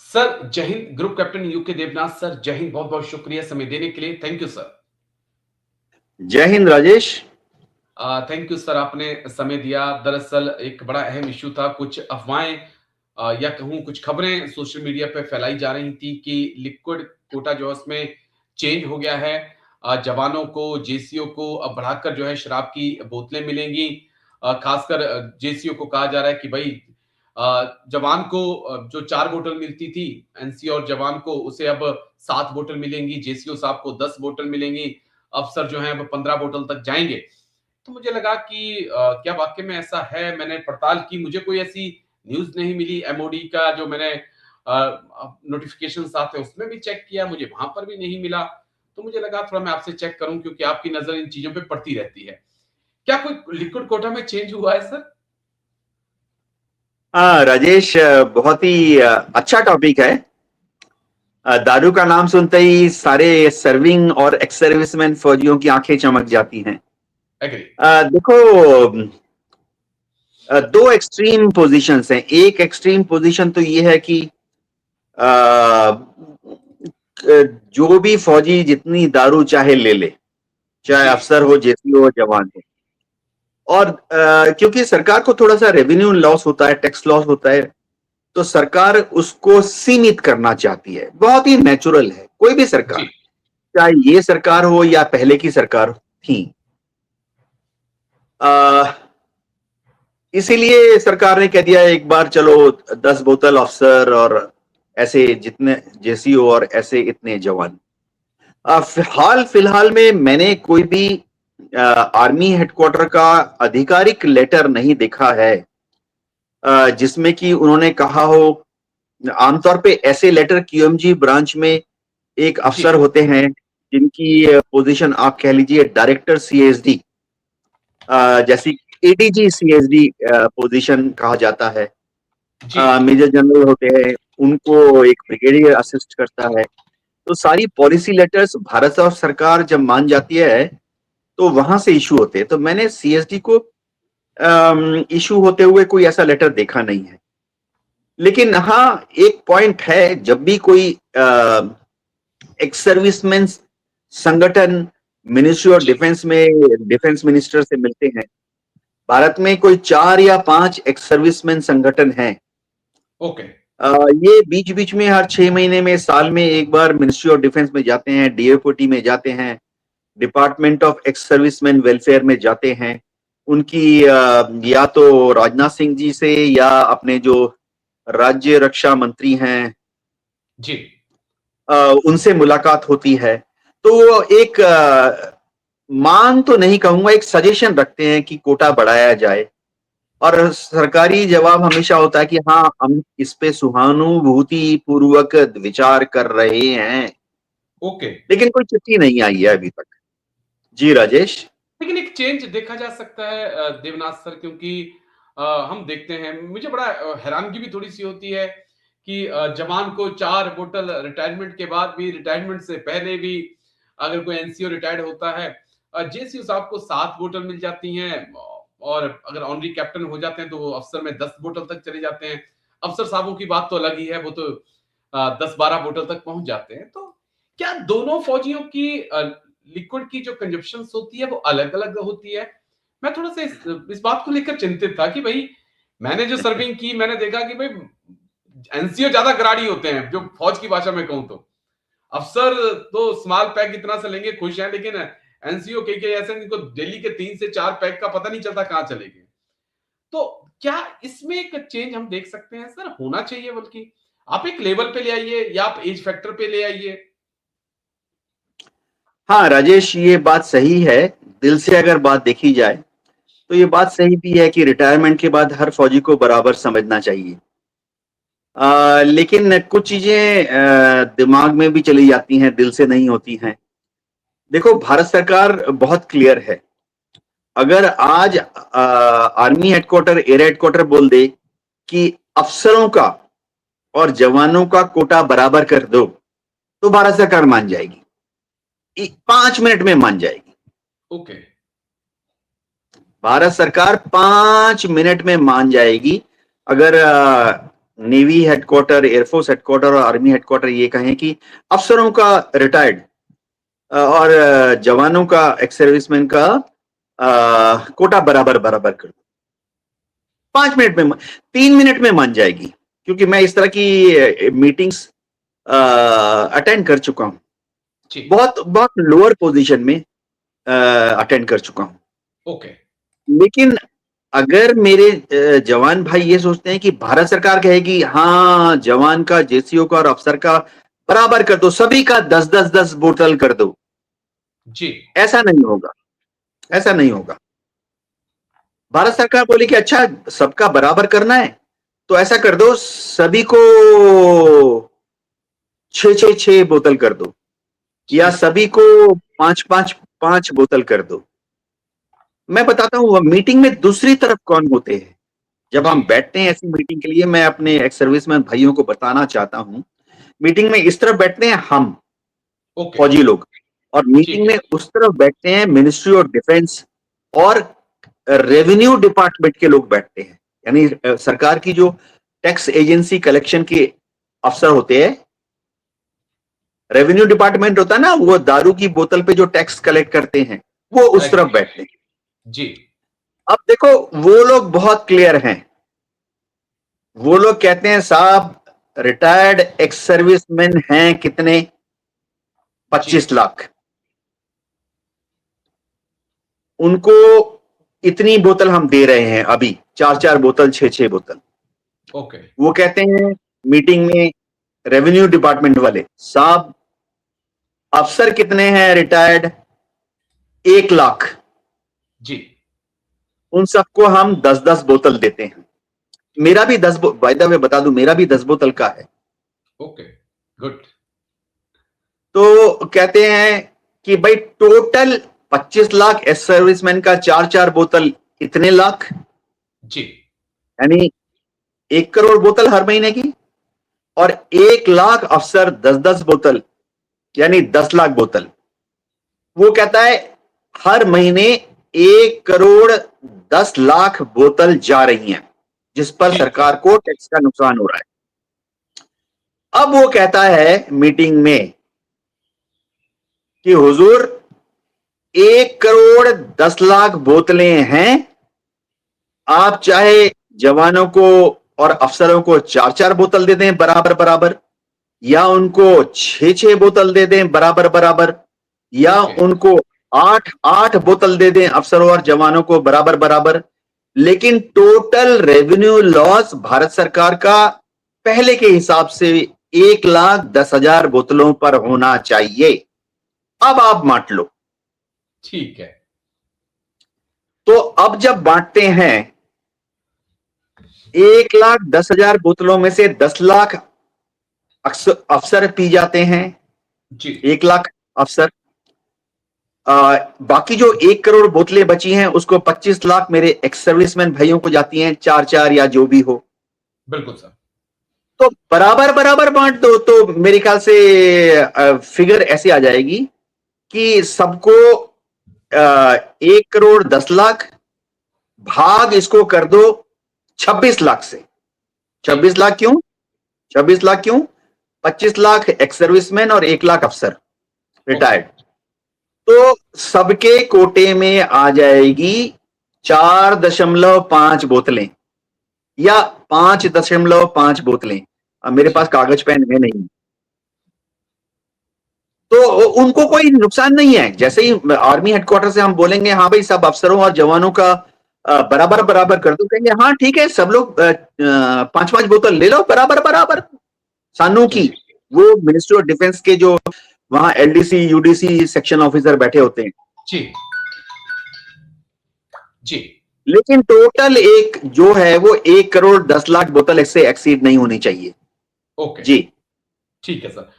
Sir जय हिंद। Group captain UK Devnath sir, जय हिंद। बहुत बहुत शुक्रिया समय देने के लिए। Thank you sir. जय हिंद राजेश। थैंक यू सर, आपने समय दिया। दरअसल एक बड़ा अहम इश्यू था। कुछ अफवाहें या कहूँ कुछ खबरें सोशल मीडिया पे फैलाई जा रही थी कि लिक्विड कोटा जो है उसमें चेंज हो गया है। जवानों को, जेसीओ को अब बढ़ाकर जो है शराब की बोतलें मिलेंगी। खासकर जेसीओ को कहा जा रहा है कि भाई जवान को जो 4 बोतल मिलती थी एनसी और जवान को, उसे अब 7 बोतल मिलेंगी। जेसीओ साहब को 10 बोतल मिलेंगी। अफसर जो है अब 15 बोतल तक जाएंगे। तो मुझे लगा कि क्या वाकई में ऐसा है। मैंने पड़ताल की, मुझे कोई ऐसी न्यूज नहीं मिली। एमओडी का जो मैंने नोटिफिकेशन आते हैं उसमें भी चेक किया, मुझे वहां पर भी नहीं मिला। तो मुझे लगा थोड़ा मैं आपसे चेक करूं, क्योंकि आपकी नजर इन चीजों पे पड़ती रहती है। क्या कोई लिक्विड कोटा में चेंज हुआ है सर? राजेश, बहुत ही अच्छा टॉपिक है। दारू का नाम सुनते ही सारे सर्विंग और एक्स सर्विसमैन फौजियों की आंखें चमक जाती हैं। एग्री। देखो, दो एक्सट्रीम पोजीशंस हैं। एक एक्सट्रीम पोजीशन तो ये है कि जो भी फौजी जितनी दारू चाहे ले ले, चाहे जी अफसर हो, जेसी हो, जवान हो। और क्योंकि सरकार को थोड़ा सा रेवेन्यू लॉस होता है, टैक्स लॉस होता है, तो सरकार उसको सीमित करना चाहती है। बहुत ही नेचुरल है। कोई भी सरकार, जी चाहे ये सरकार हो या पहले की सरकार थी, इसीलिए सरकार ने कह दिया एक बार चलो 10 बोतल अफसर और ऐसे जितने जेसीओ और ऐसे इतने जवान। हाल फिलहाल में मैंने कोई भी आर्मी हेडक्वार्टर का आधिकारिक लेटर नहीं देखा है जिसमें कि उन्होंने कहा हो। आमतौर पे ऐसे लेटर क्यूएमजी ब्रांच में एक जी अफसर होते हैं जिनकी पोजीशन आप कह लीजिए डायरेक्टर सीएसडी, जैसी एडीजी सीएसडी पोजीशन कहा जाता है। जी मेजर जनरल होते हैं, उनको एक ब्रिगेडियर असिस्ट करता है। तो सारी पॉलिसी लेटर्स भारत और सरकार जब मान जाती है तो वहां से इशू होते हैं। तो मैंने सीएसडी को इशू होते हुए कोई ऐसा लेटर देखा नहीं है। लेकिन हाँ, एक पॉइंट है, जब भी कोई एक्स सर्विसमैन संगठन मिनिस्ट्री ऑफ जी। डिफेंस में डिफेंस मिनिस्टर से मिलते हैं, भारत में कोई 4 या 5 एक्स सर्विसमैन संगठन हैं। ओके। ये बीच बीच में हर 6 महीने में, साल में एक बार मिनिस्ट्री ऑफ डिफेंस में जाते हैं, डीएफओटी में जाते हैं, department of ex serviceman welfare में जाते हैं। उनकी या तो राजनाथ सिंह जी से या अपने जो राज्य रक्षा मंत्री हैं जी उनसे मुलाकात होती है। तो एक मान तो नहीं कहूंगा, एक सजेशन रखते हैं कि कोटा बढ़ाया जाए। और सरकारी जवाब हमेशा होता है कि हाँ, हम इस पे सहानुभूति पूर्वक विचार कर रहे हैं। ओके। लेकिन कोई चिट्ठी नहीं आई है अभी तक। जी राजेश। लेकिन एक चेंज देखा जा सकता है देवनाथ सर, क्योंकि हम देखते हैं, मुझे बड़ा हैरानगी भी थोड़ी सी होती है कि जवान को 4 बोतल रिटायरमेंट के बाद भी, रिटायरमेंट से पहले भी, अगर कोई एनसीओ रिटायर्ड होता है, जेसीओ साहब को 7 बोतल मिल जाती हैं। और अगर ऑनरी कैप्टन हो जाते हैं तो वो अफसर में 10 बोतल तक चले जाते हैं। अफसर साहबों की बात तो अलग ही है, वो तो 10-12 बोतल तक पहुंच जाते हैं। तो क्या दोनों फौजियों की लिक्विड की जो कंजप्शन होती है वो अलग अलग होती है? मैं थोड़ा सा इस बात को लेकर चिंतित था कि भाई, मैंने जो सर्विंग की, मैंने देखा कि भाई एनसीओ ज्यादा गराड़ी होते हैं, जो फौज की भाषा में कहूं तो। अफसर तो स्मॉल पैक इतना सा लेंगे, खुश हैं, लेकिन एनसीओ कई ऐसे इनको डेली के 3 से 4 पैक का पता नहीं चलता कहां चले गए। तो क्या इसमें एक चेंज हम देख सकते हैं सर? होना चाहिए, बल्कि आप एक लेवल पे ले आइए या आप एज फैक्टर पे ले आइए। हाँ राजेश, ये बात सही है। दिल से अगर बात देखी जाए तो ये बात सही भी है कि रिटायरमेंट के बाद हर फौजी को बराबर समझना चाहिए। लेकिन कुछ चीजें दिमाग में भी चली जाती हैं, दिल से नहीं होती हैं। देखो, भारत सरकार बहुत क्लियर है। अगर आज आर्मी हेडक्वार्टर, एयर हेडक्वार्टर बोल दे कि अफसरों का और जवानों का कोटा बराबर कर दो, तो भारत सरकार मान जाएगी। 5 मिनट में मान जाएगी। ओके। भारत सरकार 5 मिनट में मान जाएगी। अगर नेवी हेडक्वार्टर, एयरफोर्स हेडक्वार्टर और आर्मी हेडक्वार्टर ये कहें कि अफसरों का रिटायर्ड और जवानों का, एक्स सर्विसमैन का कोटा बराबर बराबर कर दो। 5 मिनट में, 3 मिनट में मान जाएगी, क्योंकि मैं इस तरह की मीटिंग्स अटेंड कर चुका हूं, जी, बहुत बहुत लोअर पोजीशन में अटेंड कर चुका हूं। ओके, लेकिन अगर मेरे जवान भाई ये सोचते हैं कि भारत सरकार कहेगी हाँ जवान का, जेसीओ का और अफसर का बराबर कर दो, सभी का 10-10-10 बोतल कर दो, जी, ऐसा नहीं होगा, ऐसा नहीं होगा। भारत सरकार बोले कि अच्छा सबका बराबर करना है तो ऐसा कर दो, सभी को 6-6-6 बोतल कर दो, या ठीक, सभी को 5-5-5 बोतल कर दो। मैं बताता हूं मीटिंग में दूसरी तरफ कौन होते हैं। जब जी, हम बैठते हैं ऐसी मीटिंग के लिए, मैं अपने एक्स सर्विसमैन भाइयों को बताना चाहता हूं, मीटिंग में इस तरफ बैठते हैं हम ओके, फौजी लोग, और ठीक मीटिंग है, में उस तरफ बैठते हैं मिनिस्ट्री ऑफ डिफेंस और रेवेन्यू डिपार्टमेंट के लोग बैठते हैं। यानी सरकार की जो टैक्स एजेंसी कलेक्शन के अफसर होते हैं, रेवेन्यू डिपार्टमेंट होता है ना, वो दारू की बोतल पे जो टैक्स कलेक्ट करते हैं, वो उस राइट, तरफ बैठते हैं। जी, अब देखो, वो लोग बहुत क्लियर हैं। वो लोग कहते हैं साहब रिटायर्ड एक्स सर्विसमैन हैं कितने, जी, 25 लाख, उनको इतनी बोतल हम दे रहे हैं अभी, 4-4 बोतल, 6-6 बोतल। ओके, वो कहते हैं मीटिंग में रेवेन्यू डिपार्टमेंट वाले, साहब अफसर कितने हैं रिटायर्ड, 1 लाख, जी, उन सबको हम 10-10 बोतल देते हैं। मेरा भी 10, बाय द वे बता दूं, मेरा भी 10 बोतल का है। ओके, गुड, तो कहते हैं कि भाई टोटल 25 लाख, एस सर्विसमैन का 4-4 बोतल, इतने लाख, जी, यानी 1 करोड़ बोतल हर महीने की, और 1 लाख अफसर 10-10 बोतल, यानी 10 लाख बोतल। वो कहता है हर महीने 1 करोड़ 10 लाख बोतल जा रही हैं, जिस पर ठीक है, सरकार को टैक्स का नुकसान हो रहा है। अब वो कहता है मीटिंग में कि हुजूर 1 करोड़ 10 लाख बोतलें हैं, आप चाहे जवानों को और अफसरों को 4-4 बोतल दे दें बराबर बराबर, या उनको 6-6 बोतल दे दें बराबर बराबर, या ओके, उनको 8-8 बोतल दे दें अफसरों और जवानों को बराबर बराबर, लेकिन टोटल रेवेन्यू लॉस भारत सरकार का पहले के हिसाब से 1,10,000 बोतलों पर होना चाहिए। अब आप बांट लो। ठीक है, तो अब जब बांटते हैं, 1,10,000 बोतलों में से 10 लाख अफसर पी जाते हैं, जी, 1 लाख अफसर, बाकी जो 1 करोड़ बोतलें बची हैं उसको 25 लाख मेरे एक्स सर्विसमैन भाइयों को जाती हैं, 4-4 या जो भी हो। बिल्कुल सर, तो बराबर बराबर बांट दो, तो मेरे ख्याल से फिगर ऐसे आ जाएगी कि सबको 1 करोड़ 10 लाख भाग इसको कर दो 26 लाख से। ठीक, 26 लाख क्यों, 26 लाख क्यों, 25 लाख एक्स सर्विसमैन और 1 लाख अफसर ओके, रिटायर्ड, तो सबके कोटे में आ जाएगी 4.5 बोतलें, या 5.5 बोतलें। अब मेरे पास ठीक है, कागज पेन है नहीं, तो उनको कोई नुकसान नहीं है। जैसे ही आर्मी हेडक्वार्टर से हम बोलेंगे हाँ भाई सब अफसरों और जवानों का बराबर बराबर कर दो, कहेंगे हाँ ठीक है, सब लोग 5-5 बोतल ले लो बराबर बराबर। सानू की, चलिए, वो मिनिस्ट्री ऑफ डिफेंस के जो वहां एलडीसी यूडीसी सेक्शन ऑफिसर बैठे होते हैं, जी, जी, लेकिन टोटल एक जो है वो 1 करोड़ 10 लाख बोतल इससे एक्सीड नहीं होनी चाहिए। ओके, जी। ठीक है सर।